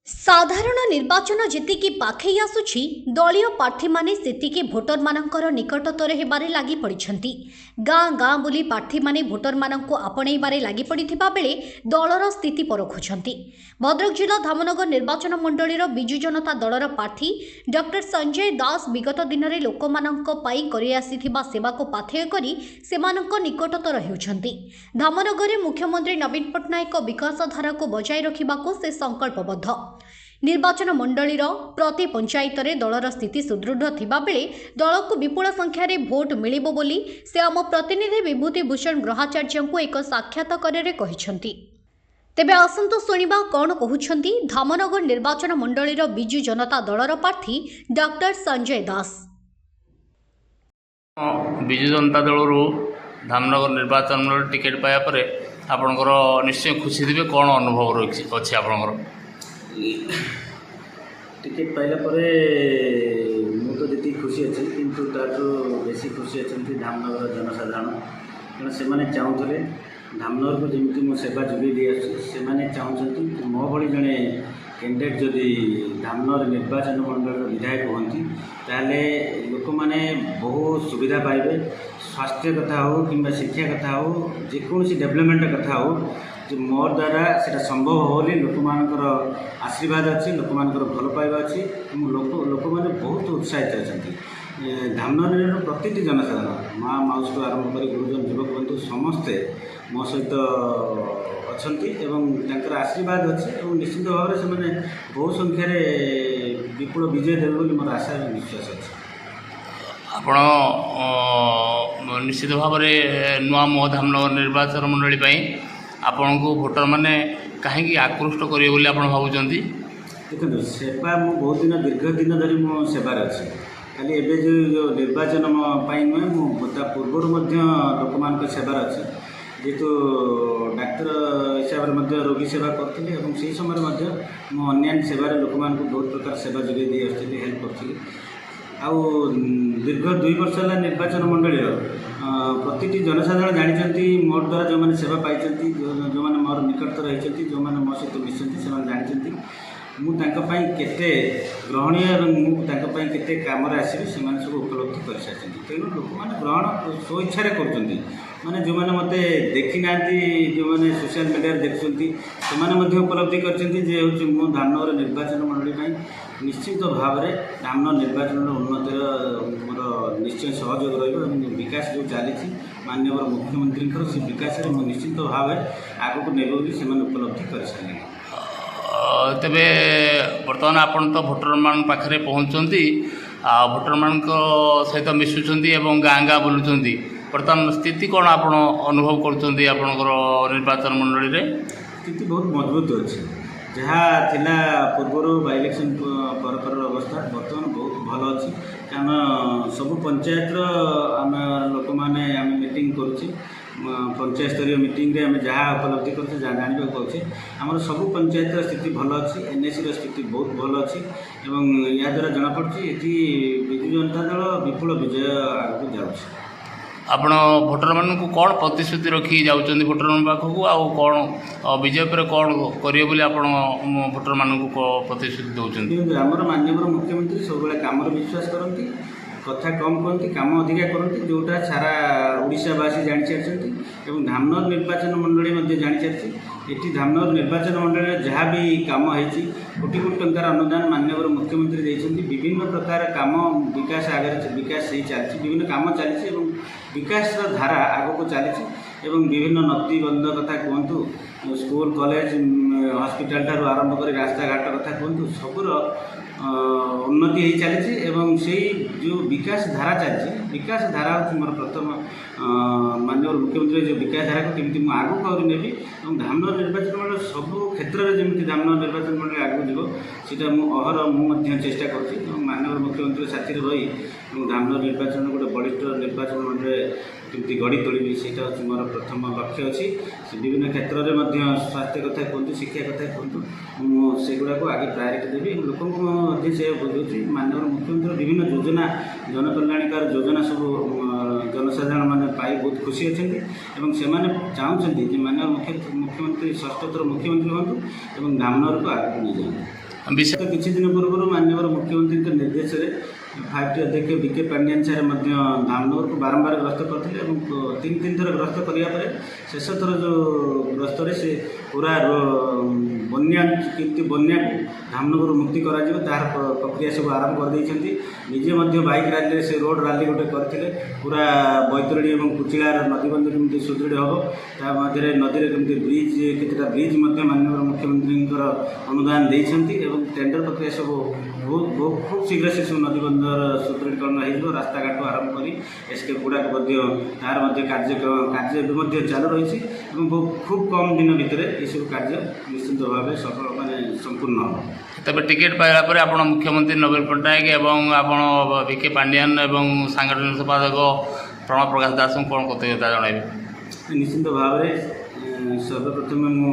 साधारण निर्वाचन जेतिकी पाखई आसुछि दलीय प्रार्थी माने सेतिकी भोटर मानकर निकटतर हेबारे लागि पड़िछंती। गाँ गाँ बुली प्रार्थी माने भोटर मानंकु आपणैबारे लागि पड़िथिबा बेले दलर स्थिति परखुछंती। भद्रक जिला धामनगर निर्वाचन मंडलीर बिजु जनता दलर प्रार्थी डॉक्टर संजय दास विगत दिन में लोकमानंक पाई करि आसिथिबा सेवाको पाथेय करी सेमानंक निकटतर हेउछंती। धामनगर मुख्यमंत्री नवीन पट्टनायक विकास धारा को बजाय रखिबाको से संकल्पबद्ध। निर्वाचन मंडलीर प्रति पंचायत रे दलर स्थिति सुदृढ़ थिबा बेले दल को विपुल संख्यार भोट मिलिबो बोली से आम प्रतिनिधि विभूति भूषण ग्रहाचार्य को एक साक्षात्कार कहिसंती। तेबे आसंतु सुनिबा कौन कहउछंती धामनगर निर्वाचन मंडलीर बिजु जनता दलर प्रार्थी डॉक्टर संजय दास। बिजु जनता दल धामनगर निर्वाचन मंडल टिकेट पाया परे आपनकर निश्चय खुशी थिबे। कौन अनुभव अछि आपनकर? टिकेट पाइला परे मु तो जी खुशी अच्छी किंतु ताठू बेसी खुशी अच्छा धामनगर जनसाधारण कारण से मैंने चाहूले धामनगर को जमी मो सेवा जोगे दी आसे चाहते मो भली जड़े कैंडिडेट जदि धामनगर निर्वाचन मंडल विधायक हमें ताले लोक मैंने बहुत सुविधा पाइबे। स्वास्थ्य कथा हो कि शिक्षा कथा हो जेकोसी डेवलपमेंट कथा हो मोर द्वारा से संभव हो बोली लोक मानकर आशीर्वाद अच्छी लोक मानकर भल पाइबा अच्छी लोक मैंने बहुत उत्साहित अच्छा। धामनगर प्रति जनसाधारण माँ माउस को आरंभ कर गुरुजन युवक बंधु समस्ते मो सहित अच्छा आशीर्वाद अच्छे निश्चित भाव से बहु संख्यार विपुल विजय देवे बोली मोर आशा विश्वास अच्छे। आपण निश्चित भाव में नुआ मुह धामनगर निर्वाचन मंडली आपण को भोटर माने कहीं आकृष्ट करेंगे बोली आप भावुंट? देखो सेवा मु बहुत दिन दीर्घ दिन धरी मो सेवार अच्छी खाली एवं जो निर्वाचन नुहे मुझे पूर्वर लोक मान सेवार अच्छी जेहेतु डाक्तर हिसाब से रोगी सेवा करी से समय अन्य सेवार लोक मान बहुत प्रकार सेवा जोगे दी आसती हेल्प करी दीर्घ 2 वर्ष है निर्वाचन मंडलीर प्रति जनसाधारण जानते मोर द्वारा जो मैंने सेवा पाई जो मैंने मोर निकटतर होती जो मैंने मो सहित मिशंती से जानते मुझे केते ग्रहणीय और केते काम आसबि से सब उपलब्धि कर सारी तेणु लोक मैंने ग्रहण स्व इच्छा कर माने जो मैंने मत देखी ना जो मैंने सोशल मीडिया देखते उपलब्धि कर धामनगर निर्वाचन मंडली निश्चित भाव में धामनगर निर्वाचन उन्नतिर मोर निश्चय सहयोग विकास जो चली माननीय मुख्यमंत्री से विकास निश्चित भाव आग को नेब से उपलब्धि कर सारे। तेबे बर्तमान आपण तो भोटर मान पाखरे पहुँचती भोटर मान सहित मिशुंट गाँ गाँ बुलूँ बर्तमान स्थिति कौन आप अनुभव कर निर्वाचन मंडली रे? स्थिति बहुत मजबूत अच्छी जहाँ थिला पूर्वर बाय इलेक्शन पर अवस्था बर्तमान बहुत भल अच्छी कारण सब पंचायत आम लोक मैंने आम मीटिंग करुचे पंचायत स्तरीय मीटिंग रे आम जहाँ उपलब्धि कर जानवा पाचे आम सब पंचायत स्थिति भल अच्छी एनएसी स्थिति बहुत भल अच्छी या द्वारा जनापड़ी ये बिजु जनता दल विपुल विजय आगे जाऊँगी। आपण भोटर मान कौन प्रतिश्रुति रखी जाऊँच भोटर मान पाखक आउ कौन विजय पर कौन करेंगे बोली आप भोटर मान प्रतिश्रुति दौरान? आमर माननीय मुख्यमंत्री सब कम विश्वास करती कथा कम कहती कम अधिका करती जोटा सारा ओडिशावासी जानी सारी धामनगर निर्वाचन मंडली जानी सारी ये धामनगर निर्वाचन मंडल जहाँ भी कम होती कोटी कोटी टंकार अनुदान माननीय मुख्यमंत्री देते विभिन्न प्रकार काम विकास आगे विकास चलती विभिन्न काम चली विकास धारा आग को चली विभिन्न नदी बंध कथा कहतु स्कूल कॉलेज हॉस्पिटल ठार आरंभ कर रास्ता घाट कथा कहतु सबूर उन्नति हो चली से जो विकास धारा चलती विकास धारा हूँ मोर प्रथम माननीय मुख्यमंत्री जो विकास धारा को केमी मुझे आगू आगे नेबी धामनगर निर्वाचन मंडल सब क्षेत्र में जमी धामनगर निर्वाचन मंडल आगू जीव सीटा अहर मुझे चेष्टा कर माननीय मुख्यमंत्री साथी रही धामनगर निर्वाचन गोटे बलिष्ठ निर्वाचन मंडल केमती गढ़ी तोड़ी से मोर प्रथम लक्ष्य अच्छी विभिन्न क्षेत्र में स्वास्थ्य कथा कहतु शिक्षा कथा कहतु से गुड़ाक आगे प्रायोरिटी देवी लोक से बुझे माननीय मुख्यमंत्री विभिन्न योजना जनकल्याणकारी योजना सब जनसाधारण मैंने पाई बहुत खुशी अच्छा से चाहते माननीय मुख्यमंत्री षष्ठ थर मुख्यमंत्री हूँ धामनगर को आगे नहीं जाए। विशेष गत किछि दिन पूर्व माननीय मुख्यमंत्री निर्देश में 5टी अध्यक्ष बीके पांडियान सारे धामनगर को बारंबार ग्रस्त करते तीन थर ग्रस्त करापर शेष थर जो ग्रस्त से पूरा बन्या किंतु बन्या को धामनगर मुक्ति कर प्रक्रिया सब आरंभ कर निजे बाइक रैली से रोड रैली गोटे करते पूरा बैतरणी और कुचिलार नदीबंध केमती सुदृढ़ हम मध्य नदी में केमती ब्रिज केतटा ब्रिज माननीय मुख्यमंत्री अनुदान देते टेंडर प्रक्रिया सब बहुत खूब शीघ्र से सब नदीबंधर सुदृढ़ीकरण हो रास्ताघाट आरंभ कर एसके गुड़ा तार कार्य चालू रही खूब कम दिन भितर यू कार्य निश्चित भाव सफल माने संपूर्ण हो तबे टिकेट पाइला पर आपण मुख्यमंत्री नवीन पट्टनायक एवं आपण बीके पांडियान एवं सांगठनिक संपादक प्रणव प्रकाश दास को कौन कृतज्ञता जनइबे निश्चित भाव में सर्वप्रथम मु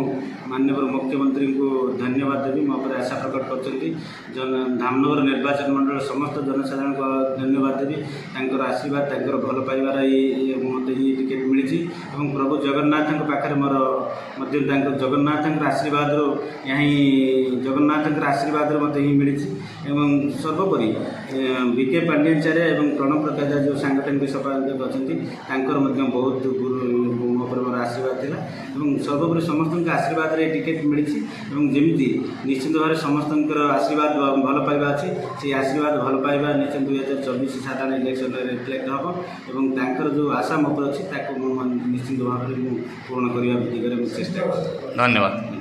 माननीय मुख्यमंत्री को धन्यवाद देवी मो पर आशा प्रकट कर धामनगर निर्वाचन मंडल समस्त जनसाधारण को धन्यवाद देवी तांकर आशीर्वाद तांकर भल पाइबार मत टिकेट मिली प्रभु जगन्नाथ पाखे मोर जगन्नाथ आशीर्वाद जगन्नाथ आशीर्वाद मत ही मिली सर्वोपरि बीके पांडियाचार्य और प्रणव प्रकाश जो सांगठनिक संपादक अच्छा बहुत मो पर मोर आशीर्वाद था सर्वोपरि समस्त आशीर्वाद टिकेट मिली जमी निश्चित भाव समस्त आशीर्वाद भल पाइबा अच्छी से आशीर्वाद भल पाइबा निश्चित 2024 साधारण इलेक्शन रिफ्लेक्ट हम और जो आशा मो पर अच्छी निश्चित भाव में पूर्ण करने दिगरे चेष्टा धन्यवाद।